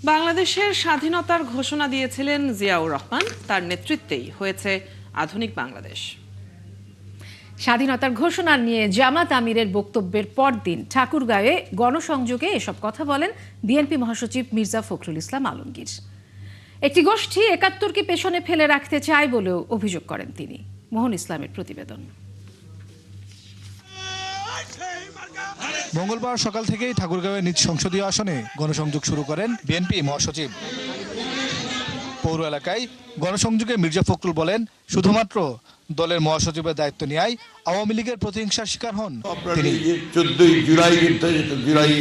বাংলাদেশের স্বাধীনতার ঘোষণা দিয়েছিলেন জিয়াউর রহমান, তার নেতৃত্বেই হয়েছে আধুনিক বাংলাদেশ। স্বাধীনতার ঘোষণা নিয়ে জামাত আমিরের বক্তব্যের পরদিন ঠাকুরগাঁওয়ে গণসংযোগে এসব কথা বলেন বিএনপি মহাসচিব মির্জা ফখরুল ইসলাম আলমগীর। একটি গোষ্ঠী ৭১কে পেছনে ফেলে রাখতে চায় বলেও অভিযোগ করেন তিনি। মোহন ইসলামের প্রতিবেদন। মঙ্গলবার সকাল থেকেই ঠাকুরগাঁওয়ের নিজ সংসদীয় আসনে গণসংযোগ শুরু করেন বিএনপি মহাসচিব। পৌর এলাকায় গণসংযোগে মির্জা ফখরুল বলেন, শুধুমাত্র দলের মহাসচিবের দায়িত্ব নেয় আওয়ামী লীগের প্রতিহিংসার শিকার হন তিনি। 14 জুলাই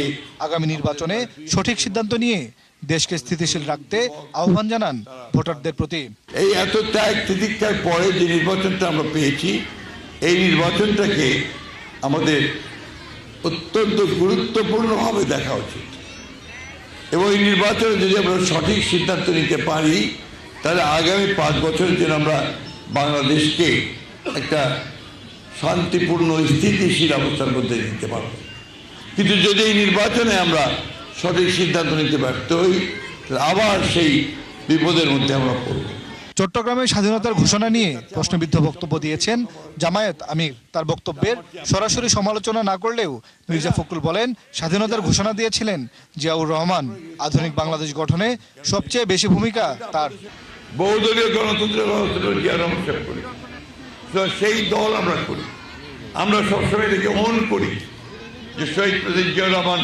আগামী নির্বাচনে সঠিক সিদ্ধান্ত নিয়ে দেশকে স্থিতিশীল রাখতে আহ্বান জানান ভোটারদের প্রতি। এই এত ত্যাগ তিতিক্ষার পরে যে নির্বাচনটা আমরা পেয়েছি, এই নির্বাচনটাকে আমাদের অত্যন্ত গুরুত্বপূর্ণভাবে দেখা উচিত এবং এই নির্বাচনে যদি আমরা সঠিক সিদ্ধান্ত নিতে পারি তাহলে আগামী 5 বছরের জন্য আমরা বাংলাদেশকে একটা শান্তিপূর্ণ স্থিতিশীল অবস্থার মধ্যে নিতে পারব। কিন্তু যদি এই নির্বাচনে আমরা সঠিক সিদ্ধান্ত নিতে ব্যর্থ হই তাহলে আবার সেই বিপদের মধ্যে আমরা পড়ব। চট্টগ্রামে স্বাধীনতার ঘোষণা নিয়ে প্রশ্নবিদ্ধ বক্তব্য দিয়েছেন জামায়াত আমির। তার বক্তব্যের সরাসরি সমালোচনা না করলেও মির্জা ফখরুল বলেন, স্বাধীনতার ঘোষণা দিয়েছিলেন জিয়াউর রহমান। আধুনিক বাংলাদেশ গঠনে সবচেয়ে বেশি ভূমিকা তার। বহুদলীয় গণতন্ত্রের ব্যবস্থা জিয়াউর রহমান সাহেব করি, সেই দল আমরা করি। আমরা সবসময় এটাকে অন করি যে শহীদ প্রেসিডেন্ট জিয়াউর রহমান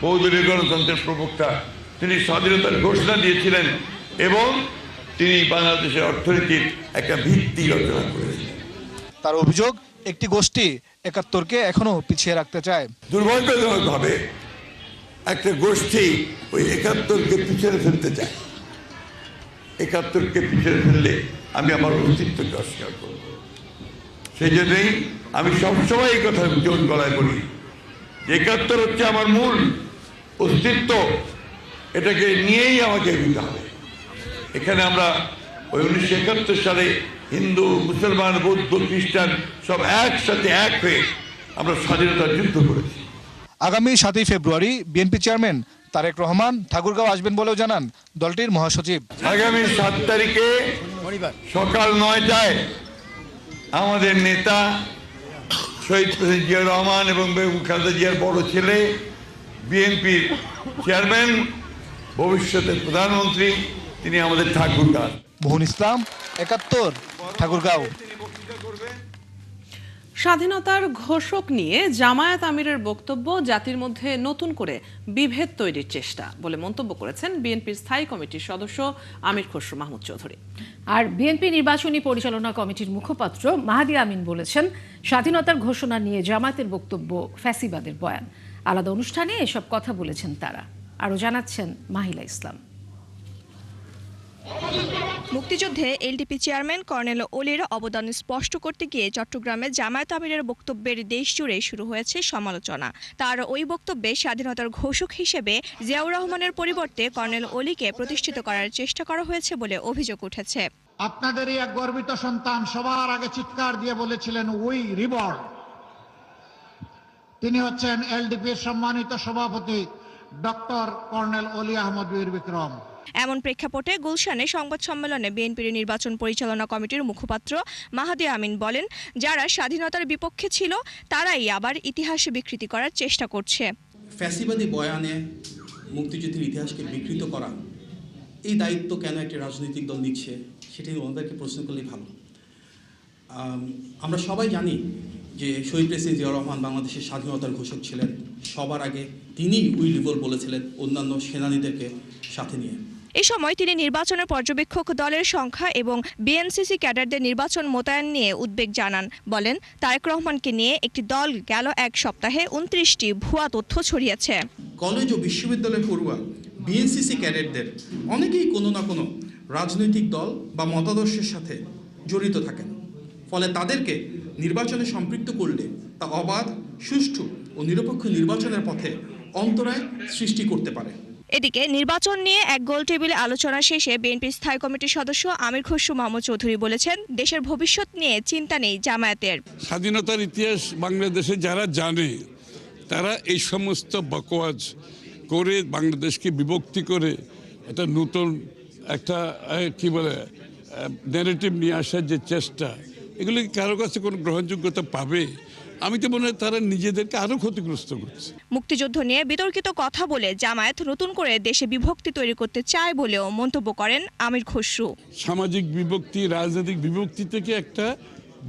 বহুদলীয় গণতন্ত্রের প্রবক্তা। তিনি স্বাধীনতার ঘোষণা দিয়েছিলেন এবং তিনি বাংলাদেশের অর্থনীতির একটা ভিত্তি রচনা করেছিলেন। তার অভিযোগ, একটি গোষ্ঠী ৭১কে এখনো পিছিয়ে রাখতে চায়। দুর্ভাগ্যজনকভাবে একটা গোষ্ঠী ওই ৭১কে পিছনে ফেলতে চায়। ৭১কে পিছনে ফেললে আমি আমার অস্তিত্বকে অস্বীকার করব। সেই জন্যই আমি সবসময় এই কথা জোর গলায় বলি, ৭১ হচ্ছে আমার মূল অস্তিত্ব, এটাকে নিয়েই আমাকে এগোতে হবে। এখানে আমরা ওই 1971 সালে হিন্দু, মুসলমান, বৌদ্ধ, খ্রিস্টান সব একসাথে এক হয়ে আমরা স্বাধীনতার যুদ্ধ করেছি। আগামী 7ই ফেব্রুয়ারি বিএনপি চেয়ারম্যান তারেক রহমান ঠাকুরগাঁও আসবেন বলেও জানান দলটির মহাসচিব। আগামী 7 তারিখে সকাল 9টায় আমাদের নেতা শহীদ প্রেসিডেন্ট জিয়াউর রহমান এবং বেগম খালেদা জিয়ার বড় ছেলে, বিএনপির চেয়ারম্যান, ভবিষ্যতের প্রধানমন্ত্রী, তিনি আমাদের ঠাকুরগাঁও। মোহন ইসলাম, ৭১, ঠাকুরগাঁও। স্বাধীনতার ঘোষক নিয়ে জামায়াত আমিরের বক্তব্য জাতির মধ্যে নতুন করে বিভেদ তৈরির চেষ্টা বলে মন্তব্য করেছেন বিএনপির স্থায়ী কমিটির সদস্য আমির খসরু মাহমুদ চৌধুরী। আর বিএনপি নির্বাচনী পরিচালনা কমিটির মুখপাত্র মাহাদি আমিন বলেছেন, স্বাধীনতার ঘোষণা নিয়ে জামায়াতের বক্তব্য ফ্যাসিবাদের বয়ান। আলাদা অনুষ্ঠানে এসব কথা বলেছেন তারা। আরও জানাচ্ছেন মাহিলা ইসলাম। মুক্তিযুদ্ধে এলডিপি চেয়ারম্যান কর্নেল ওলির অবদান স্পষ্ট করতে গিয়ে চট্টগ্রামে জামায়াত আমিরের বক্তব্যের দেশ জুড়ে শুরু হয়েছে সমালোচনা। তার ওই বক্তব্যে স্বাধীনতার ঘোষক হিসেবে জিয়াউর রহমানের পরিবর্তে কর্নেল ওলিকে প্রতিষ্ঠিত করার চেষ্টা করা হয়েছে বলে অভিযোগ উঠেছে। আপনাদেরই এক গর্বিত সন্তান সবার আগে চিৎকার দিয়ে বলেছিলেন উই রিবর্ন। তিনি হচ্ছেন এলডিপির সম্মানিত সভাপতি ডক্টর কর্নেল ওলি আহমদ বীর বিক্রম। এমন প্রেক্ষাপটে গুলশানে সংবাদ সম্মেলনে বিএনপির নির্বাচন পরিচালনা কমিটির মুখপাত্র মাহাদি আমিন বলেন, যারা স্বাধীনতার বিপক্ষে ছিল তারাই আবার ইতিহাস বিকৃতি করার চেষ্টা করছে। ফ্যাসিবাদী বয়ানে মুক্তিযুদ্ধের ইতিহাসকে বিকৃত করা, এই দায়িত্ব কেন একটি রাজনৈতিক দল নিচ্ছে সেটি ওনাদেরকে প্রশ্ন করলেই ভালো। আমরা সবাই জানি যে শহীদ প্রেসিডেন্ট জিয়াউর রহমান বাংলাদেশের স্বাধীনতার ঘোষক ছিলেন। সবার আগে তিনি উই রিভল্ট বলেছিলেন অন্যান্য সেনানীদেরকে সাথে নিয়ে। এ সময় তিনি নির্বাচনের পর্যবেক্ষক দলের সংখ্যা এবং বিএনসিসি ক্যাডারদের নির্বাচন মোতায়েন নিয়ে উদ্বেগ জানান। বলেন, তারেক রহমানকে নিয়ে একটি দল গেল এক সপ্তাহে 29টি ভুয়া তথ্য ছড়িয়েছে। কলেজ ও বিশ্ববিদ্যালয় পড়ুয়া বিএনসিসি ক্যাডারদের অনেকেই কোনো না কোনো রাজনৈতিক দল বা মতাদর্শের সাথে জড়িত থাকেন। ফলে তাদেরকে নির্বাচনে সম্পৃক্ত করলে তা অবাধ, সুষ্ঠু ও নিরপেক্ষ নির্বাচনের পথে অন্তরায় সৃষ্টি করতে পারে। এদিকে নির্বাচন নিয়ে এক গোল টেবিলে আলোচনা শেষে বিএনপির স্থায়ী কমিটির সদস্য আমির খসরু মাহমুদ চৌধুরী বলেছেন, দেশের ভবিষ্যৎ নিয়ে চিন্তা নেই জামায়াতের। স্বাধীনতার ইতিহাস বাংলাদেশে যারা জানে তারা এই সমস্ত বকওয়াজ করে বাংলাদেশকে বিভক্তি করে একটা নতুন একটা কি বলে ন্যারেটিভ নিয়ে আসার যে চেষ্টা, এগুলো কি কারো কাছে কোনো গ্রহণযোগ্যতা পাবে? আমি তো মনে হয় তারা নিজেদেরকে আরো ক্ষতিগ্রস্ত করছে। মুক্তিযুদ্ধ নিয়ে বিতর্কিত কথা বলে জামায়াত নতুন করে দেশে বিভক্তি তৈরি করতে চায় বলেও মন্তব্য করেন আমির খসরু। সামাজিক বিভক্তি, রাজনৈতিক বিভক্তি থেকে একটা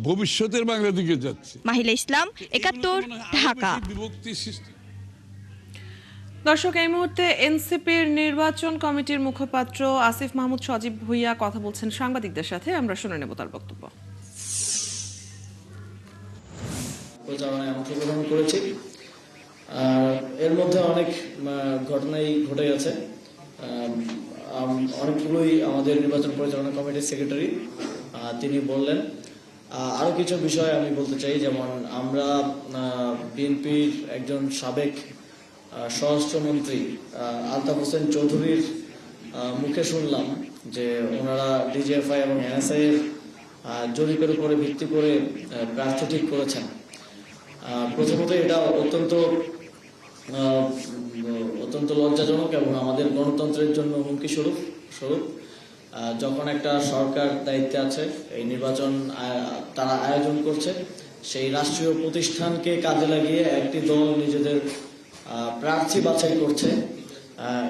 ভবিষ্যতের বাংলা দিকে যাচ্ছে। মাহিলা ইসলাম, ৭১, ঢাকা। বিভক্তি সৃষ্টি। দর্শক, এই মুহূর্তে এনসিপির নির্বাচন কমিটির মুখপাত্র আসিফ মাহমুদ সজীব ভুইয়া কথা বলছেন সাংবাদিকদের সাথে। আমরা শুনে নেব তার বক্তব্য। প্রচারণায় অংশগ্রহণ করেছি। এর মধ্যে অনেক ঘটনাই ঘটে গেছে। অনেকগুলোই আমাদের নির্বাচন পরিচালনা কমিটির সেক্রেটারি তিনি বললেন। আরো কিছু বিষয় আমি বলতে চাই, যেমন আমরা বিএনপির একজন সাবেক স্বরাষ্ট্রমন্ত্রী আলতাফ হোসেন চৌধুরীর মুখে শুনলাম যে ওনারা ডিজিএফআই এবং এনএসআই এর জরিপের উপরে ভিত্তি করে প্রার্থী ঠিক করেছেন। প্রথমত এটা অত্যন্ত লজ্জাজনক এবং আমাদের গণতন্ত্রের জন্য হুমকি স্বরূপ। যখন একটা সরকার দায়িত্বে আছে, এই নির্বাচন তারা আয়োজন করছে, সেই রাষ্ট্রীয় প্রতিষ্ঠানকে কাজে লাগিয়ে একটি দল নিজেদের প্রার্থী বাছাই করছে,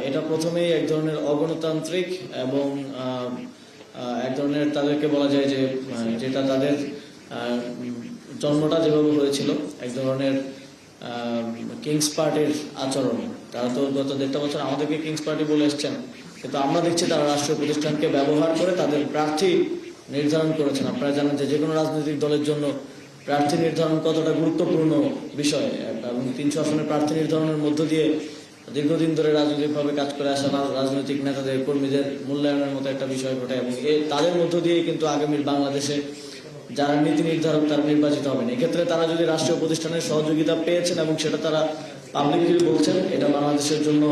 এটা প্রথমেই এক ধরনের অগণতান্ত্রিক এবং এক ধরনের তাদেরকে বলা যায় যে যেটা তাদের জন্মটা যেভাবে হয়েছিল এক ধরনের কিংস পার্টির আচরণ। তারা তো গত ১.৫ বছর আমাদেরকে কিংস পার্টি বলে এসছেন, কিন্তু আমরা দেখছি তারা রাষ্ট্রীয় প্রতিষ্ঠানকে ব্যবহার করে তাদের প্রার্থী নির্ধারণ করেছেন। আপনারা জানেন যে কোনো রাজনৈতিক দলের জন্য প্রার্থী নির্ধারণ কতটা গুরুত্বপূর্ণ বিষয়, এবং ৩০০ আসনের প্রার্থী নির্ধারণের মধ্য দিয়ে দীর্ঘদিন ধরে রাজনৈতিকভাবে কাজ করে আসা রাজনৈতিক নেতাদের, কর্মীদের মূল্যায়নের মতো একটা বিষয় ঘটে, এবং তাদের মধ্য দিয়েই কিন্তু আগামীর বাংলাদেশে যারা নীতি নির্ধারক তারা নির্বাচিত হবেন। এক্ষেত্রে তারা যদি রাষ্ট্রীয় প্রতিষ্ঠানের সহযোগিতা পেয়েছেন এবং সেটা তারা পাবলিকলি বলছেন, এটা বাংলাদেশের জন্য,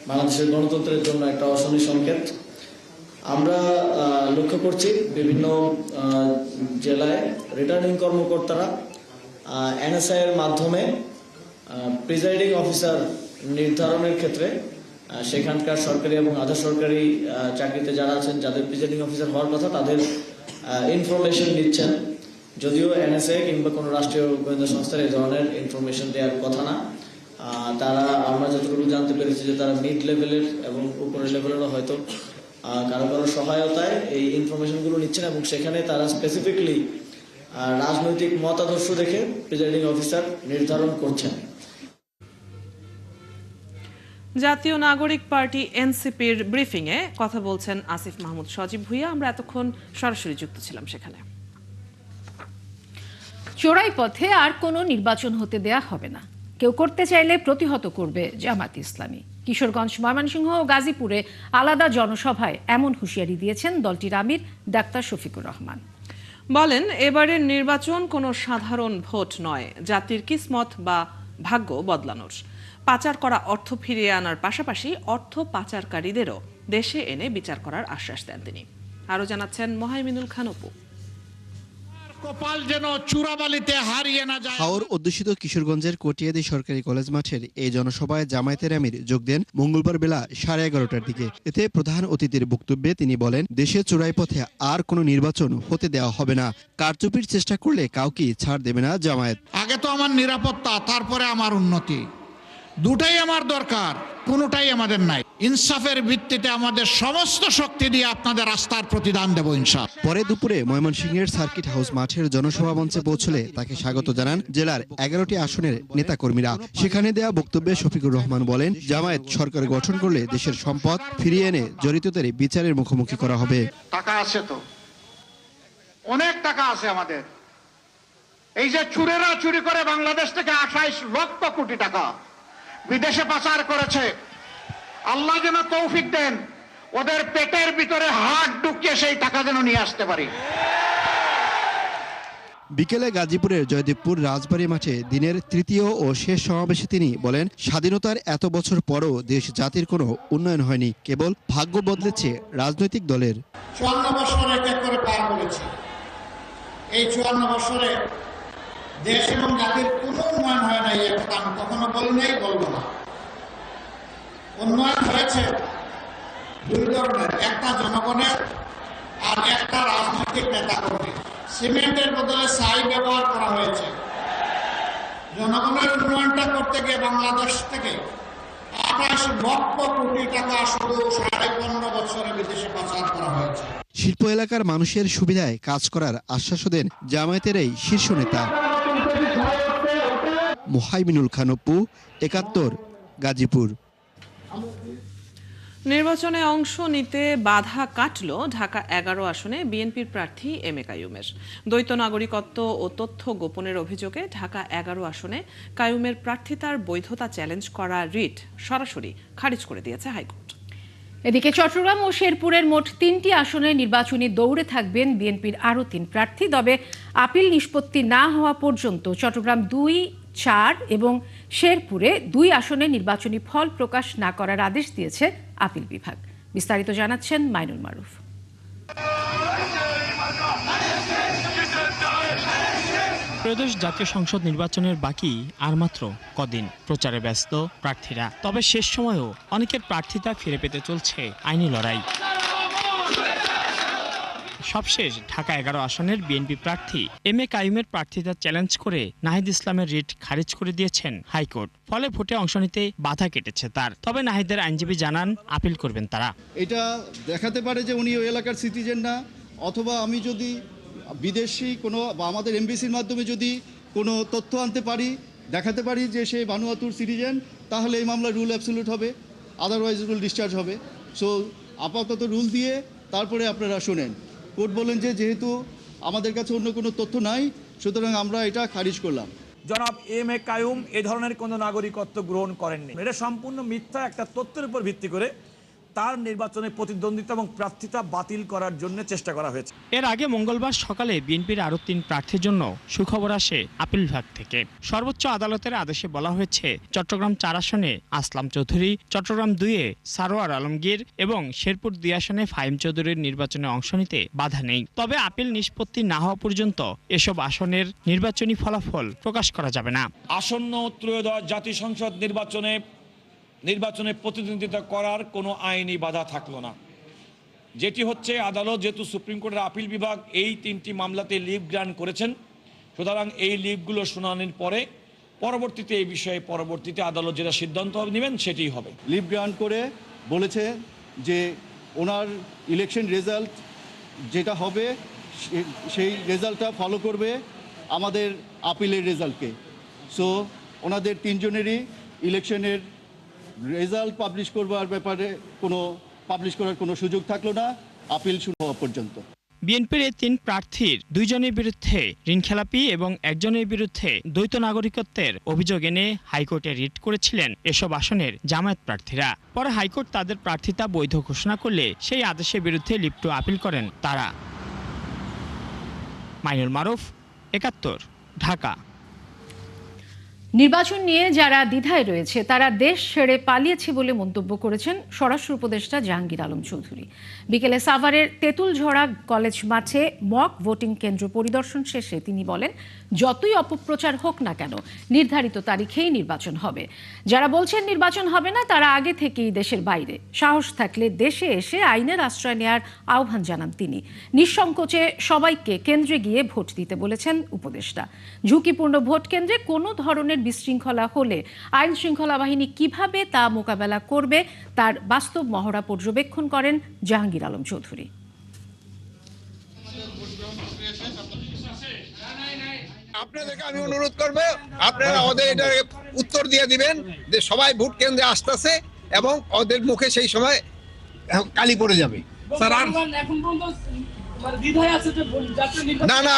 বাংলাদেশের গণতন্ত্রের জন্য একটা অশনি সংকেত। আমরা লক্ষ্য করছি বিভিন্ন জেলায় রিটার্নিং কর্মকর্তারা এনএসআই এর মাধ্যমে প্রিজাইডিং অফিসার নির্ধারণের ক্ষেত্রে সেখানকার সরকারি এবং আধা সরকারি চাকরিতে যারা আছেন, যাদের প্রিজাইডিং অফিসার হওয়ার কথা, তাদের ইনফরমেশন নিচ্ছেন। যদিও এনএসএ কিংবা কোনো রাষ্ট্রীয় গোয়েন্দা সংস্থার এই ধরনের ইনফরমেশন দেওয়ার কথা না। তারা, আমরা যতটুকু জানতে পেরেছি যে তারা মিড লেভেলের এবং উপরের লেভেলেরও হয়তো কারো সহায়তায় এই ইনফরমেশনগুলো নিচ্ছেন, এবং সেখানে তারা স্পেসিফিকলি রাজনৈতিক মতাদর্শ দেখে প্রিজাইডিং অফিসার নির্ধারণ করছেন। জাতীয় নাগরিক পার্টি এনসিপির ব্রিফিংয়ে কথা বলছেন আসিফ মাহমুদ সজীব ভুইয়া। আমরা এতক্ষণ সরাসরি যুক্ত ছিলাম সেখানে। চোরাই পথে আর কোনো নির্বাচন হতে দেয়া হবে না, কেউ করতে চাইলে প্রতিহত করবে জামাত ইসলামী। কিশোরগঞ্জ, ময়মনসিংহ ও গাজীপুরে আলাদা জনসভায় এমন হুঁশিয়ারি দিয়েছেন দলটির আমির ডাক্তার শফিকুর রহমান। বলেন, এবারের নির্বাচন কোনো সাধারণ ভোট নয়, জাতির কিসমত বা ভাগ্য বদলানোর। পাচার করা অর্থ ফিরিয়ে আনার পাশাপাশি অর্থ পাচারকারীদেরও দেশে এনে বিচার করার আশ্বাস দেন তিনি। আরো জানাচ্ছেন মোহাইমিনুল খান অপু। কপাল যেন চূড়াবালিতে হারিয়ে না যায়। হাওর অধ্যুষিত কিশোরগঞ্জের কটিয়াদি সরকারি কলেজ মাঠের এই জনসভায় জামায়াতের আমির যোগ দেন মঙ্গলবার বেলা 11:30টার দিকে। এতে প্রধান অতিথির বক্তব্যে তিনি বলেন, দেশে চোরাই পথে আর কোনো নির্বাচন হতে দেওয়া হবে না, কারচুপির চেষ্টা করলে কাউকে ছাড় দেবে না জামায়াত। আগে তো আমার নিরাপত্তা, তারপরে আমার উন্নতি, দুটাই আমার দরকার, কোনোটাই আমাদের নাই। ইনসাফের ভিত্তিতে আমাদের সমস্ত শক্তি দিয়ে আপনাদের রাস্তার প্রতিদান দেব ইনশাআল্লাহ। পরে দুপুরে ময়মনসিংহের সার্কিট হাউস মাঠের জনসভা মঞ্চে পৌঁছলে তাকে স্বাগত জানান জেলার 11টি আসনের নেতাকর্মীরা। সেখানে দেয়া বক্তব্যে শফিকুর রহমান বলেন, জামায়াত সরকার গঠন করলে দেশের সম্পদ ফিরিয়ে এনে জড়িতদের বিচারের মুখোমুখি করা হবে। টাকা আছে তো, অনেক টাকা আছে আমাদের। এই যে চুরেরা চুরি করে বাংলাদেশ থেকে 28 লক্ষ কোটি টাকা বিদেশে পাচার করেছে, আল্লাহ যেন তৌফিক দেন ওদের পেটের ভিতরে হাত ঢুকিয়ে সেই টাকা যেন নিয়ে আসতে পারি। বিকেলে গাজীপুরের জয়দেবপুর রাজবাড়ী মাঠে দিনের তৃতীয় ও শেষ সমাবেশে তিনি বলেন, স্বাধীনতার এত বছর পরও দেশ জাতির কোনো উন্নয়ন হয়নি, কেবল ভাগ্য বদলেছে রাজনৈতিক দলের। 54 বছর এক এক করে পার করেছে। এই 54 বছরে দেশ এবং জাতির কোনো উন্নয়ন হয় নাই, এ কথা আমি কখনো বলি নাই, বলবো না। উন্নয়ন হয়েছে দুই ধরনের, একটা জনগণের আর একটা রাজনৈতিক নেতাকর্মী। সিমেন্টের বদলে ছাই ব্যবহার করা হয়েছে। জনগণের উন্নয়নটা করতে গিয়ে বাংলাদেশ থেকে 28 লক্ষ কোটি টাকা শুধু 15.5 বছরে বিদেশে পাচার করা হয়েছে। শিল্প এলাকার মানুষের সুবিধায় কাজ করার আশ্বাসও দেন জামায়াতের এই শীর্ষ নেতা। মুহাইমিনুল খান অপু, ৭১, গাজীপুর। নির্বাচনে অংশ নিতে বাধা কাটল ঢাকা 11 আসনে বিএনপির প্রার্থী এম এ কাইয়ুমের। দ্বৈত নাগরিকত্ব ও তথ্য গোপনের অভিযোগে ঢাকা 11 আসনে কাইয়ুমের প্রার্থিতার বৈধতা চ্যালেঞ্জ করা রিট সরাসরি খারিজ করে দিয়েছে হাইকোর্ট। এদিকে চট্টগ্রাম ও শেরপুরের মোট 3টি আসনে নির্বাচনী দৌড়ে থাকবেন বিএনপির আরও 3 প্রার্থী। তবে আপিল নিষ্পত্তি না হওয়া পর্যন্ত চট্টগ্রাম 2, 4 এবং শেরপুরে 2 আসনে নির্বাচনী ফল প্রকাশ না করার আদেশ দিয়েছে আপিল বিভাগ। বিস্তারিত জানাচ্ছেন মাইনুল মারুফ। ত্রয়োদশ জাতীয় সংসদ নির্বাচনের বাকি আর মাত্র কদিন। প্রচারে ব্যস্ত প্রার্থীরা, তবে শেষ সময়েও অনেকের প্রার্থিতা ফিরে পেতে চলছে আইনি লড়াই। সবশেষ ঢাকা 11 আসনের বিএনপি প্রার্থী এম এ কাইয়ুমের প্রার্থিতা চ্যালেঞ্জ করে নাহিদ ইসলামের রিট খারিজ করে দিয়েছেন হাইকোর্ট। ফলে ভোটে অংশ নিতে বাধা কেটেছে তার। তবে নাহিদের আইনজীবী জানান আপিল করবেন তারা। এটা দেখাতে পারে যে উনি ওই এলাকার সিটিজেন না, অথবা আমি যদি বিদেশি কোনো বা আমাদের এমবিসির মাধ্যমে যদি কোনো তথ্য আনতে পারি, দেখাতে পারি যে সে ভানুয়াতুর সিটিজেন, তাহলে এই মামলা রুল অ্যাবসলিউট হবে, আদারওয়াইজ রুল ডিসচার্জ হবে। সো আপাতত রুল দিয়ে তারপরে আপনারা শোনেন। কোর্ট বলেন যে যেহেতু আমাদের কাছে অন্য কোনো তথ্য নাই, সুতরাং আমরা এটা খারিজ করলাম। জনাব এম এ কাইয়ুম এ ধরনের কোনো নাগরিকত্ব গ্রহণ করেননি। এটা সম্পূর্ণ মিথ্যা একটা তথ্যের উপর ভিত্তি করে তার নির্বাচনে প্রতিদ্বন্দ্বিতা এবং প্রার্থিতা বাতিল করার জন্য চেষ্টা করা হয়েছে। এর আগে মঙ্গলবার সকালে বিএনপির আরও 3 প্রার্থীর জন্য সুখবর আসে আপিল বিভাগ থেকে। সর্বোচ্চ আদালতের আদেশে বলা হয়েছে চট্টগ্রাম 4 আসনে আসলাম চৌধুরী, চট্টগ্রাম 2-এ সারোয়ার আলমগীর এবং শেরপুর 2 আসনে ফাহিম চৌধুরীর নির্বাচনে অংশ নিতে বাধা নেই। তবে আপিল নিষ্পত্তি না হওয়া পর্যন্ত এসব আসনের নির্বাচনী ফলাফল প্রকাশ করা যাবে না। আসন্ন ত্রয়োদশ জাতীয় সংসদ নির্বাচনে প্রতিদ্বন্দ্বিতা করার কোনো আইনি বাধা থাকলো না। যেটি হচ্ছে আদালত যেহেতু সুপ্রিম কোর্টের আপিল বিভাগ এই 3টি মামলাতে লিভ গ্রান্ট করেছেন, সুতরাং এই লিভগুলো শুনানির পরে পরবর্তীতে এই বিষয়ে আদালত যেটা সিদ্ধান্ত নেবেন সেটিই হবে। লিভ গ্রান্ট করে বলেছে যে ওনার ইলেকশন রেজাল্ট যেটা হবে সেই রেজাল্টটা ফলো করবে আমাদের আপিলের রেজাল্টকে। সো ওনাদের 3 জনেরই ইলেকশনের রেজাল্ট পাবলিশ করবার ব্যাপারে পাবলিশ করার কোনো সুযোগ থাকলো না আপিল শুরু হওয়া পর্যন্ত। বিএনপির এই 3 প্রার্থীর 2 জনের বিরুদ্ধে ঋণখেলাপি এবং 1 জনের বিরুদ্ধে দ্বৈত নাগরিকত্বের অভিযোগ এনে হাইকোর্টে রিট করেছিলেন এসব আসনের জামায়াত প্রার্থীরা। পরে হাইকোর্ট তাদের প্রার্থিতা বৈধ ঘোষণা করলে সেই আদেশের বিরুদ্ধে লিপ্ট আপিল করেন তারা। মাইনুল মারুফ, ৭১, ঢাকা। নির্বাচন নিয়ে যারা দ্বিধায় রয়েছে তারা দেশ ছেড়ে পালিয়েছে বলে মন্তব্য করেছেন স্বরাষ্ট্র উপদেষ্টা জাহাঙ্গীর আলম চৌধুরী। বিকেলে সাভারের তেঁতুলঝরা কলেজ মাঠে মক ভোটিং কেন্দ্র পরিদর্শন শেষে তিনি বলেন, যতই অপপ্রচার হোক না কেন নির্ধারিত তারিখেই নির্বাচন হবে। যারা বলছেন নির্বাচন হবে না তারা আগে থেকেই দেশের বাইরে। সাহস থাকলে দেশে এসে আইনের আশ্রয় নেওয়ার আহ্বান জানান তিনি। নিঃসংকোচে সবাইকে কেন্দ্রে গিয়ে ভোট দিতে বলেছেন উপদেষ্টা। ঝুঁকিপূর্ণ ভোট কেন্দ্রে কোনো ধরনের বিশৃঙ্খলা হলে আইন শৃঙ্খলা বাহিনী কিভাবে তা মোকাবেলা করবে তার বাস্তব মহড়া পর্যবেক্ষণ করেন জাহাঙ্গীর আলম চৌধুরী। আপনাদেরকে আমি অনুরোধ করবো, আপনারা ওদের এটা উত্তর দিয়ে দিবেন যে সবাই ভোট কেন্দ্রে আসতেছে এবং ওদের মুখে সেই সময় কালি পড়ে যাবে। না না,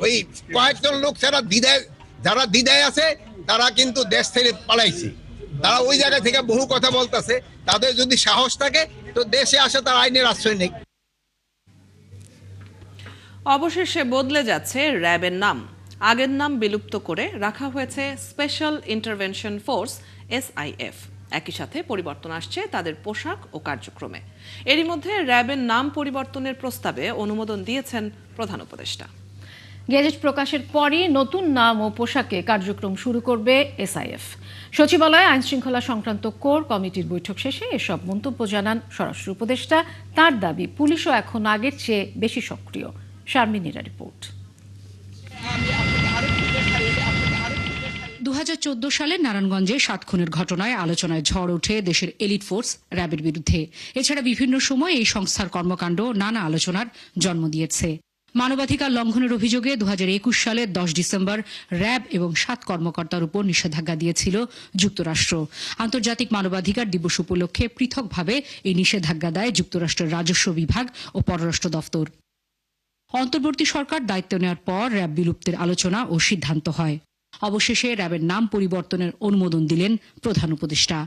ওই কয়েকজন লোক যারা দ্বিধায় আছে তারা কিন্তু দেশ থেকে পালাইছে। তারা ওই জায়গা থেকে বহু কথা বলতেছে। তাদের যদি সাহস থাকে তো দেশে আসে, তার আইনের আশ্রয় নেই। অবশেষে বদলে যাচ্ছে র্যাবের নাম। আগের নাম বিলুপ্ত করে রাখা হয়েছে স্পেশাল ইন্টারভেনশন ফোর্স SIF। একই সাথে পরিবর্তন আসছে তাদের পোশাক ও কার্যক্রমে। এরই মধ্যে র্যাবের নাম পরিবর্তনের প্রস্তাবে অনুমোদন দিয়েছেন প্রধান উপদেষ্টা। গেজেট প্রকাশের পরই নতুন নাম ও পোশাকে কার্যক্রম শুরু করবে এসআইএফ। সচিবালয়ে আইন শৃঙ্খলা সংক্রান্ত কোর কমিটির বৈঠক শেষে এসব মন্তব্য জানান স্বরাষ্ট্র উপদেষ্টা। তার দাবি, পুলিশও এখন আগের চেয়ে বেশি সক্রিয়। শারমিনীরা রিপোর্ট। 2014 সালে নারায়ণগঞ্জে 7 খুনের ঘটনায় আলোচনায় ঝড় ওঠে দেশের এলিট ফোর্স র্যাবের বিরুদ্ধে। এছাড়া বিভিন্ন সময় এই সংস্থার কর্মকাণ্ড নানা আলোচনার জন্ম দিয়েছে। মানবাধিকার লঙ্ঘনের অভিযোগে 2021 সালের 10 ডিসেম্বর র্যাব এবং 7 কর্মকর্তার উপর নিষেধাজ্ঞা দিয়েছিল যুক্তরাষ্ট্র। আন্তর্জাতিক মানবাধিকার দিবস উপলক্ষে পৃথকভাবে এই নিষেধাজ্ঞা দেয় যুক্তরাষ্ট্রের রাজস্ব বিভাগ ও পররাষ্ট্র দফতর। অন্তর্বর্তী সরকার দায়িত্ব নেওয়ার পর র্যাব বিলুপ্তির আলোচনা ও সিদ্ধান্ত হয়। অবশেষে র্যাবের নাম পরিবর্তনের অনুমোদন দিলেন প্রধান উপদেষ্টা।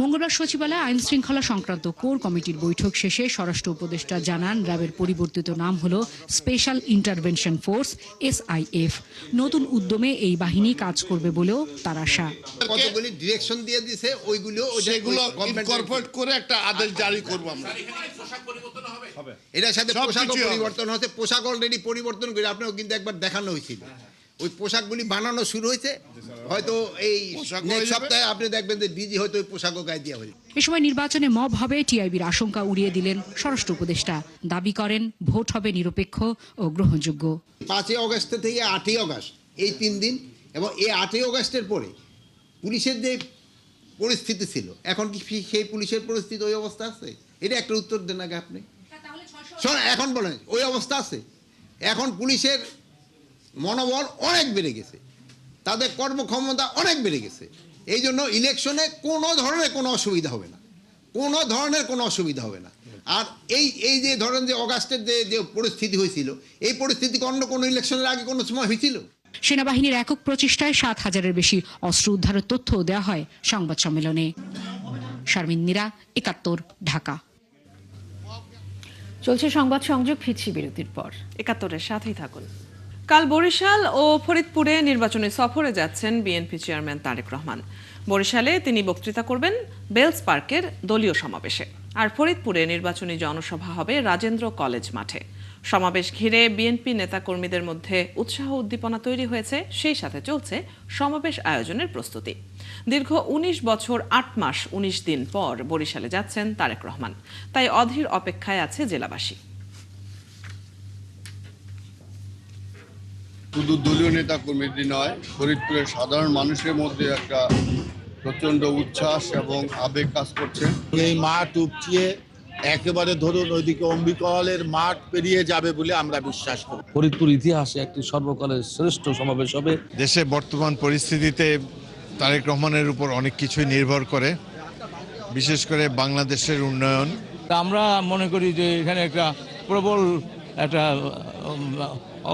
মঙ্গলবার সচিবালয়ে আইন শৃঙ্খলা সংক্রান্ত কোর কমিটির বৈঠক শেষে স্বরাষ্ট্র উপদেষ্টা জানান, র্যাবের পরিবর্তিত নাম হল স্পেশাল ইন্টারভেনশন ফোর্স এসআইএফ। নতুন উদ্যমে এই বাহিনী কাজ করবে বলেও তার আশা। কতগুলি ডিরেকশন দিয়ে দিয়েছে, ওইগুলো ইনকর্পোরেট করে একটা আদেশ জারি করব আমরা। এটার সাথে পোশাক পরিবর্তন হচ্ছে, পোশাক অলরেডি পরিবর্তন করে আপনাকে কিন্তু একবার দেখানো হয়েছিল। ওই পোশাকগুলি বানানো শুরু হয়েছে, হয়তো এই নেক্সট সপ্তাহে আপনি দেখবেন যে ডিজি হয়তো ওই পোশাকও গায়ে দেওয়া হয়েছে। এ সময় নির্বাচনে মব হবে টিআইবির আশঙ্কা উড়িয়ে দিলেন স্বরাষ্ট্র উপদেষ্টা। দাবি করেন ভোট হবে নিরপেক্ষ ও গ্রহণযোগ্য। 5 অগস্ট থেকে 8 অগস্ট এই 3 দিন, এবং এই 8 অগস্টের পরে পুলিশের যে পরিস্থিতি ছিল, এখন কি সেই পুলিশের পরিস্থিতি ওই অবস্থা আছে? এটা একটা উত্তর দেন আগে আপনি। এখন বলেন ওই অবস্থা আছে? এখন পুলিশের মনোবল অনেক বেড়ে গেছে, তাদের কর্মক্ষমতা অনেক বেড়ে গেছে। এই জন্য ইলেকশনে কোনো ধরনের কোনো অসুবিধা হবে না, কোনো ধরনের কোনো অসুবিধা হবে না। আর এই যে ধরেন যে অগাস্টের যে পরিস্থিতি হয়েছিল, এই পরিস্থিতি অন্য কোনো ইলেকশনের আগে কোনো সময় হয়েছিল? সেনাবাহিনীর একক প্রচেষ্টায় 7,000-এর বেশি অস্ত্র উদ্ধারের তথ্য দেওয়া হয় সংবাদ সম্মেলনে। শারমিনীরা, 71, ঢাকা। চলছে সংবাদ সংযোগ, ফিরছি বিরতির পর। 71-এর সাথেই থাকুন। কাল বরিশাল ও ফরিদপুরে নির্বাচনী সফরে যাচ্ছেন বিএনপি চেয়ারম্যান তারেক রহমান। বরিশালে তিনি বক্তৃতা করবেন বেলস পার্কের দলীয় সমাবেশে, আর ফরিদপুরে নির্বাচনী জনসভা হবে রাজেন্দ্র কলেজ মাঠে। সমাবেশ ঘিরে বিএনপি নেতাকর্মীদের মধ্যে উৎসাহ উদ্দীপনা তৈরি হয়েছে, সেই সাথে চলছে সমাবেশ আয়োজনের প্রস্তুতি। দীর্ঘ 19 বছর 8 মাস 19 দিন পর বরিশালে যাচ্ছেন তারেক রহমান, তাই অধীর অপেক্ষায় আছে জেলাবাসী। শুধু দলীয় নেতা কর্মীদের নয়, ফরিদপুরের সাধারণ মানুষের মধ্যে একটা প্রচন্ড উচ্ছ্বাস এবং আবেগ কাজ করছে। এই মাঠ উপচিয়ে একেবারে ধরুন ওইদিকে অম্বিকা হলের মাঠ পেরিয়ে যাবে বলে আমরা বিশ্বাস করি। ফরিদপুর ইতিহাসে একটি সর্বকালের শ্রেষ্ঠ সমাবেশ হবে। দেশে বর্তমান পরিস্থিতিতে তারেক রহমানের উপর অনেক কিছুই নির্ভর করে, বিশেষ করে বাংলাদেশের উন্নয়ন। আমরা মনে করি যে এখানে একটা প্রবল একটা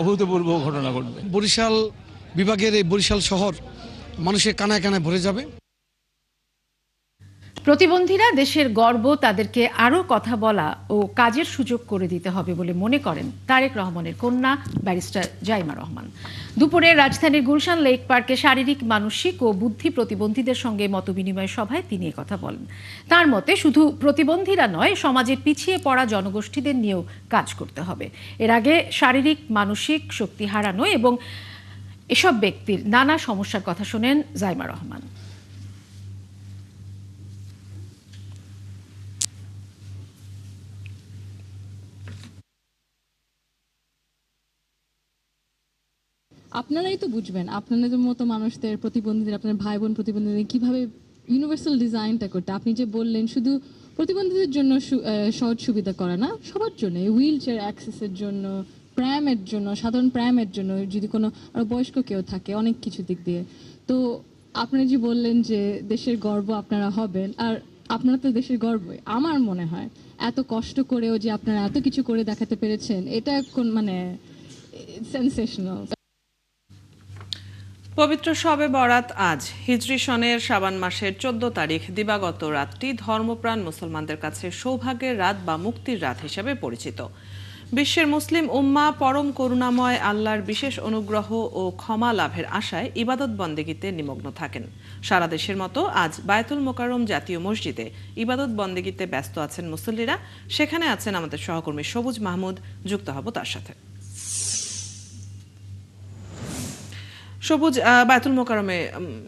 অভূতপূর্ব ঘটনা ঘটবে। বরিশাল বিভাগের এই বরিশাল শহর মানুষের কানায় কানায় ভরে যাবে। প্রতিবন্ধীরা দেশের গর্ব, তাদেরকে আরও কথা বলা ও কাজের সুযোগ করে দিতে হবে বলে মনে করেন তারেক রহমানের কন্যা ব্যারিস্টার জাইমা রহমান। দুপুরে রাজধানীর গুলশান লেক পার্কে শারীরিক, মানসিক ও বুদ্ধি প্রতিবন্ধীদের সঙ্গে মতবিনিময় সভায় তিনি কথা বলেন। তার মতে শুধু প্রতিবন্ধীরা নয়, সমাজের পিছিয়ে পড়া জনগোষ্ঠীদের নিয়েও কাজ করতে হবে। এর আগে শারীরিক, মানসিক শক্তি হারানো এবং এসব ব্যক্তির নানা সমস্যার কথা শোনেন জাইমা রহমান। আপনারাই তো বুঝবেন আপনাদের মতো মানুষদের, প্রতিবন্ধীদের, আপনার ভাই বোন প্রতিবন্ধীদের কিভাবে ইউনিভার্সাল ডিজাইনটা করতে। আপনি যে বললেন শুধু প্রতিবন্ধীদের জন্য সহজ সুবিধা করা না, সবার জন্য, হুইল চেয়ার অ্যাক্সেসের জন্য, প্র্যামের জন্য, সাধারণ প্র্যামের জন্য, যদি কোনো আরো বয়স্ক কেউ থাকে, অনেক কিছু দিক দিয়ে। তো আপনারা যে বললেন যে দেশের গর্ব আপনারা হবেন, আর আপনারা তো দেশের গর্বই। আমার মনে হয় এত কষ্ট করেও যে আপনারা এত কিছু করে দেখাতে পেরেছেন, এটা কোন মানে সেনসেশনাল। পবিত্র শবে বরাত আজ। হিজরি সনের শাবান মাসের 14 তারিখ দিবাগত রাতটি ধর্মপ্রাণ মুসলমানদের কাছে সৌভাগ্যের রাত বা মুক্তির রাত হিসেবে পরিচিত। বিশ্বের মুসলিম উম্মাহ পরম করুণাময় আল্লাহর বিশেষ অনুগ্রহ ও ক্ষমা লাভের আশায় ইবাদত বন্দেগীতে নিমগ্ন থাকেন। সারা দেশের মতো আজ বায়তুল মোকাররম জাতীয় মসজিদে ইবাদত বন্দেগীতে ব্যস্ত আছেন মুসল্লিরা। সেখানে আছেন আমাদের সহকর্মী সবুজ মাহমুদ, যুক্ত হব তার সাথে। সবুজ, বায়তুল মোকাররমে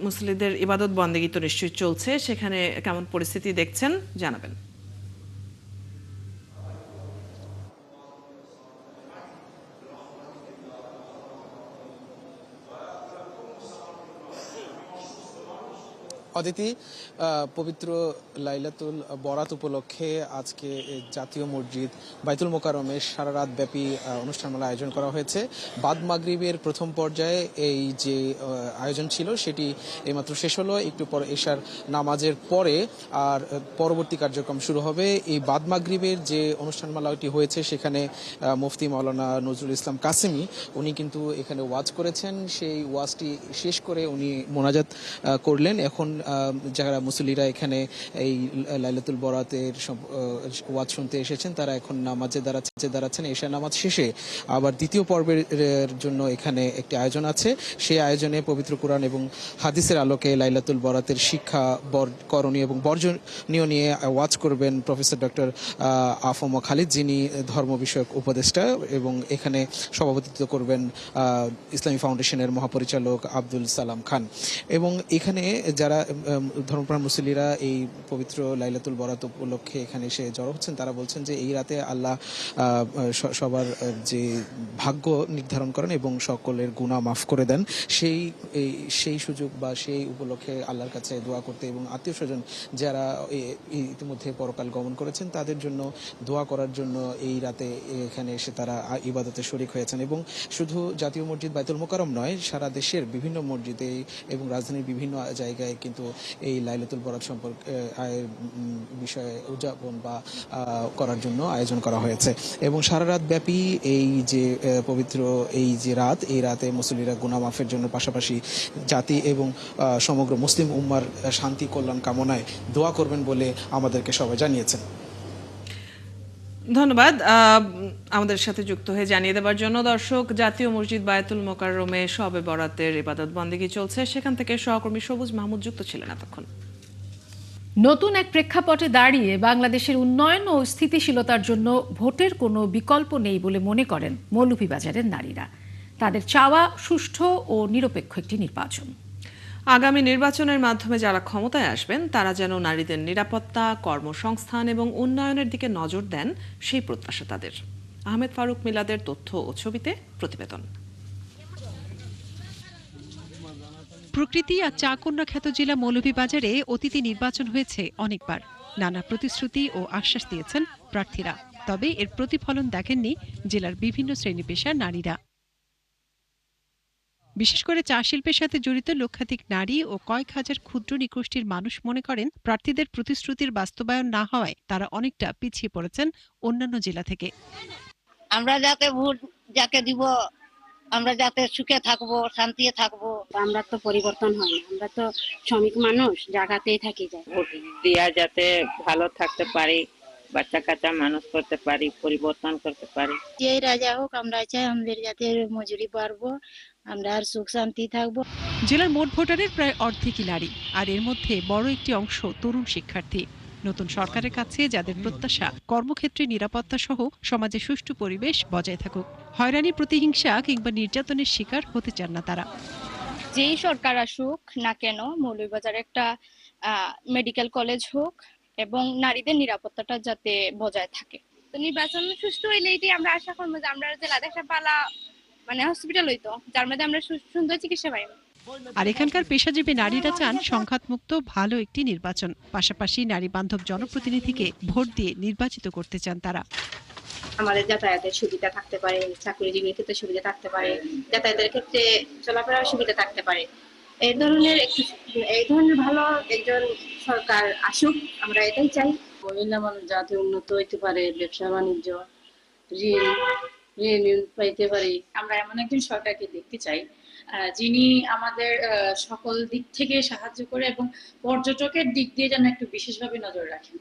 মুসল্লিদের ইবাদত বন্দেগী তো নিশ্চয়ই চলছে, সেখানে কেমন পরিস্থিতি দেখছেন জানাবেন। অদিতি, পবিত্র লাইলাতুল বরাত উপলক্ষে আজকে জাতীয় মসজিদ বায়তুল মোকাররমে সারা রাত ব্যাপী অনুষ্ঠানমালা আয়োজন করা হয়েছে। বাদ মাগরিবের প্রথম পর্যায়ে এই যে আয়োজন ছিল সেটি এইমাত্র শেষ হলো। একটু পর এশার নামাজের পরে আর পরবর্তী কার্যক্রম শুরু হবে। এই বাদ মাগরিবের যে অনুষ্ঠানমালাটি হয়েছে সেখানে মুফতি মাওলানা নজরুল ইসলাম কাসেমি উনি কিন্তু এখানে ওয়াজ করেছেন। সেই ওয়াজটি শেষ করে উনি মোনাজাত করলেন। এখন যারা মুসল্লিরা এখানে এই লাইলাতুল বরাতের ওয়াজ শুনতে এসেছেন তারা এখন নামাজে দাঁড়াচ্ছেন। এশার নামাজ শেষে আবার দ্বিতীয় পর্বের জন্য এখানে একটি আয়োজন আছে। সেই আয়োজনে পবিত্র কোরআন এবং হাদিসের আলোকে লাইলাতুল বরাতের শিক্ষা, করণীয় এবং বর্জনীয় নিয়ে ওয়াজ করবেন প্রফেসর ডক্টর আফম খালিদ, যিনি ধর্ম বিষয়ক উপদেষ্টা, এবং এখানে সভাপতিত্ব করবেন ইসলামী ফাউন্ডেশনের মহাপরিচালক আব্দুল সালাম খান। এবং এখানে যারা ধর্মপ্রাণ মুসল্লিরা এই পবিত্র লাইলাতুল বরাত উপলক্ষে এখানে এসে জড়ো হচ্ছেন তারা বলছেন যে এই রাতে আল্লাহ সবার যে ভাগ্য নির্ধারণ করেন এবং সকলের গুনাহ মাফ করে দেন। সেই সুযোগ বা সেই উপলক্ষে আল্লাহর কাছে দোয়া করতে এবং আত্মীয় স্বজন যারা ইতিমধ্যে পরকাল গমন করেছেন তাদের জন্য দোয়া করার জন্য এই রাতে এখানে এসে তারা ইবাদতে শরীক হয়েছেন। এবং শুধু জাতীয় মসজিদ বায়তুল মোকাররম নয়, সারা দেশের বিভিন্ন মসজিদে এবং রাজধানীর বিভিন্ন জায়গায় কিন্তু এই লাইলাতুল বরাত সম্পর্কে বিষয়ে উদযাপন বা করার জন্য আয়োজন করা হয়েছে। এবং সারা রাত ব্যাপী এই যে পবিত্র এই যে রাত, এই রাতে মুসল্লিরা গুনাহ মাফের জন্য পাশাপাশি জাতি এবং সমগ্র মুসলিম উম্মার শান্তি কল্যাণ কামনায় দোয়া করবেন বলে আমাদেরকে সবাই জানিয়েছেন। ধন্যবাদ আমাদের সাথে যুক্ত হয়ে জানিয়ে দেওয়ার জন্য। দর্শক, জাতীয় মসজিদ বায়তুল মোকাররমে শবে বরাতের ইবাদত বন্দেগী চলছে, সেখান থেকে সহকর্মী সবুজ মাহমুদ যুক্ত ছিলেন এতক্ষণ। নতুন এক প্রেক্ষাপটে দাঁড়িয়ে বাংলাদেশের উন্নয়ন ও স্থিতিশীলতার জন্য ভোটের কোনো বিকল্প নেই বলে মনে করেন মৌলভীবাজারের নারীরা। তাদের চাওয়া সুষ্ঠু ও নিরপেক্ষ একটি নির্বাচন। আগামী নির্বাচনের মাধ্যমে যারা ক্ষমতায় আসবেন তারা যেন নারীদের নিরাপত্তা, কর্মসংস্থান এবং উন্নয়নের দিকে নজর দেন, সেই প্রত্যাশা তাদের। আহমেদ ফারুক মিলাদের তথ্য ও ছবিতে প্রতিবেদন। প্রকৃতি আর চা কন্যা খ্যাত জেলা মৌলভীবাজারে অতীতে নির্বাচন হয়েছে অনেকবার। নানা প্রতিশ্রুতি ও আশ্বাস দিয়েছেন প্রার্থীরা, তবে এর প্রতিফলন দেখেননি জেলার বিভিন্ন শ্রেণী পেশার নারীরা। বিশেষ করে চা শিল্পের সাথে জড়িত লক্ষাধিক নারী ও কয়েক হাজার ক্ষুদ্র নিগোষ্ঠীর মানুষ মনে করেন প্রার্থীদের প্রতিশ্রুতির বাস্তবায়ন না হওয়ায় তারা অনেকটা পিছিয়ে পড়েছেন অন্যান্য জেলা থেকে। আমরা যাতে ভোট যাকে দিব, আমরা যাতে সুখে থাকবো, শান্তিতে থাকবো। আমরা তো পরিবর্তন হয় না, আমরা তো শ্রমিক মানুষ, জায়গাতেই থাকি যায়। ভোট দিয়া যাতে ভালো থাকতে পারি, বাচ্চা কাচ্চা মানুষ করতে পারি, পরিবর্তন করতে পারি। যে রাজা হোক, আমরা চাই আমাদের যাতে মজুরি বাড়বো, আমরা আর সুখ শান্তি থাকবো। জেলার মোট ভোটারের প্রায় অর্ধেকই নারী, আর এর মধ্যে বড় একটি অংশ তরুণ শিক্ষার্থী। নতুন সরকারের কাছে যাদের প্রত্যাশা কর্মক্ষেত্রে নিরাপত্তা সহ সমাজে সুষ্ঠু পরিবেশ বজায় থাকুক, হয়রানি, প্রতিহিংসা কিংবা নির্যাতনের শিকার হতে চান না তারা। যেই সরকার আসুক না কেন, মৌলভীবাজারে একটা মেডিকেল কলেজ হোক এবং নারীদের নিরাপত্তাটা যাতে বজায় থাকে। তো নির্বাচন সুষ্ঠু হইলে এটি আমরা আশা করবো যে আমরা জেলাতে একটা পালা হসপিটাল হইতো, যার মধ্যে আমরা সুন্দর চিকিৎসা পাই। আর এখানকার পেশাজীবী নারীরা চান সংঘাতমুক্ত ভালো একটি নির্বাচন, পাশাপাশি নারী বান্ধব জনপ্রতিনিধিকে ভোট দিয়ে নির্বাচিত করতে চান তারা। আমাদের যাতায়াতের সুবিধা থাকতে পারে, চাকরিজীবীর ক্ষেত্রে সুবিধা থাকতে পারে, যাতায়াতের ক্ষেত্রে চলাফেরার সুবিধা থাকতে পারে। এই ধরনের ভালো একজন সরকার আসুক, আমরা এটাই চাই। মহিলা মানুষ যাতে উন্নত হইতে পারে, ব্যবসা বাণিজ্য, ঋণ পাইতে পারি। আমরা এমন একজন সরকারকে দেখতে চাই যিনি আমাদের সকল দিক থেকে সাহায্য করে এবং পর্যটকের দিক দিয়ে যেন একটু বিশেষভাবে নজর রাখেন।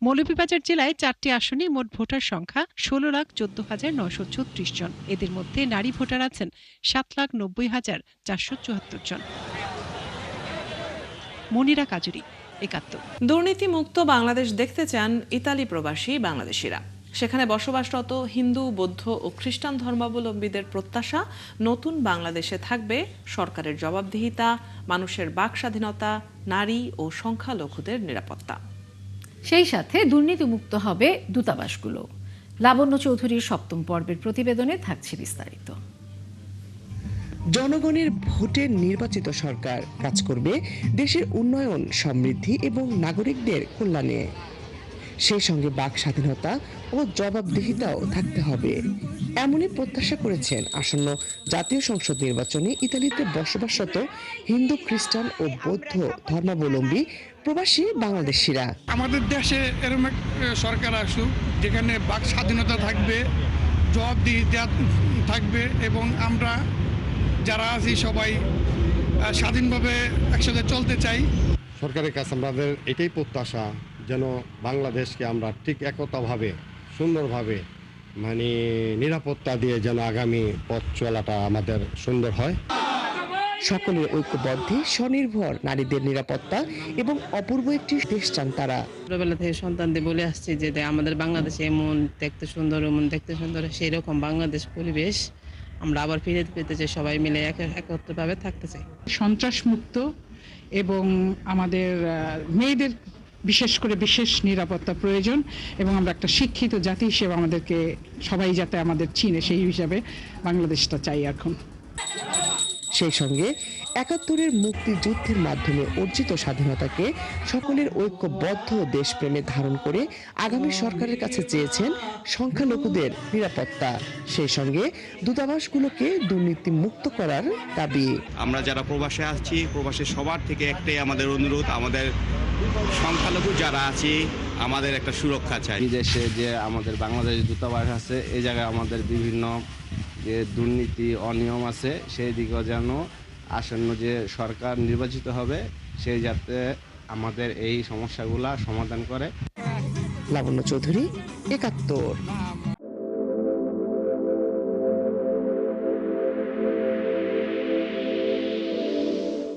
মৌলভীবাজার জেলায় 4টি আসনে মোট ভোটার সংখ্যা 16,14,936 জন। এদের মধ্যে নারী ভোটার আছেন 7,90,474 জন। মনিরা কাজুরি, 71। দুর্নীতিমুক্ত বাংলাদেশ দেখতে চান ইতালি প্রবাসী বাংলাদেশিরা। সেখানে বসবাসরত হিন্দু, বৌদ্ধ ও খ্রিস্টান ধর্মাবলম্বীদের প্রত্যাশা, নতুন বাংলাদেশে থাকবে সরকারের জবাবদিহিতা, মানুষের বাক স্বাধীনতা, নারী ও সংখ্যালঘুদের নিরাপত্তা। সেই সাথে দুর্নীতিমুক্ত হবে দূতাবাসগুলো। লাবণ্য চৌধুরীর 7ম পর্বের প্রতিবেদনে থাকছে বিস্তারিত। জনগণের ভোটে নির্বাচিত সরকার কাজ করবে দেশের উন্নয়ন, সমৃদ্ধি এবং নাগরিকদের কল্যাণে। সেই সঙ্গে বাক স্বাধীনতা ও জবাবদিহিতাও থাকতে হবে, এমনই প্রত্যাশা করেছেন আসন্ন জাতীয় সংসদ নির্বাচনে ইতালিতে বসবাসরত হিন্দু, খ্রিস্টান ও বৌদ্ধ ধর্মাবলম্বী প্রবাসী বাংলাদেশিরা। আমাদের দেশে এরকম এক সরকার আসুক যেখানে বাক স্বাধীনতা থাকবে, জবাবদিহিতা থাকবে এবং আমরা যারা আছি সবাই স্বাধীনভাবে একসাথে চলতে চাই। সরকারের কাছে আমাদের এটাই প্রত্যাশা যেন বাংলাদেশকে আমরা ঠিক একতাভাবে, সুন্দরভাবে নিরাপত্তা দিয়ে যেন আগামী পথ চলাটা আমাদের সুন্দর হয়। সকলের ঐক্যবদ্ধে স্বনির্ভর নারীদের নিরাপত্তা এবং অপূর্ব একটি দেশ চান তারা। ছোটবেলা থেকে সন্তানদের বলে আসছি যে আমাদের বাংলাদেশে এমন দেখতে সুন্দর, এমন দেখতে সুন্দর, সেই রকম বাংলাদেশ পরিবেশ আমরা আবার ফিরে পেতে চাই, সবাই মিলে একত্রভাবে থাকতে চাই। সন্ত্রাস মুক্ত এবং আমাদের মেয়েদের বিশেষ করে বিশেষ নিরাপত্তা প্রয়োজন এবং আমরা একটা শিক্ষিত জাতি হিসেবে আমাদেরকে সবাই যাতে আমাদের চিনে, সেই হিসাবে বাংলাদেশটা চাই এখন। সেই সঙ্গে ৭১-এর মুক্তিযুদ্ধের মাধ্যমে অর্জিত স্বাধীনতাকে সকলের ঐক্যবদ্ধ দেশপ্রেমে ধারণ করে আগামী সরকারের কাছে চেয়েছেন সংখ্যালঘুদের নিরাপত্তা। সেই সঙ্গে দূতাবাসগুলোকে দুর্নীতি মুক্ত করার দাবি। আমরা যারা প্রবাসে আছি, প্রবাসী সবার থেকে একটাই আমাদের অনুরোধ, আমাদের সংখ্যালঘু যারা আছি আমাদের একটা সুরক্ষা চাই। বিদেশে যে আমাদের বাংলাদেশ দূতাবাস আছে, এই জায়গায় আমাদের বিভিন্ন যে দুর্নীতি, অনিয়ম আছে, সেই দিকেও যেন আসন্ন যে সরকার নির্বাচিত হবে সেই যাতে আমাদের এই সমস্যাগুলা সমাধান করে। লাবণ্য চৌধুরী, ৭১।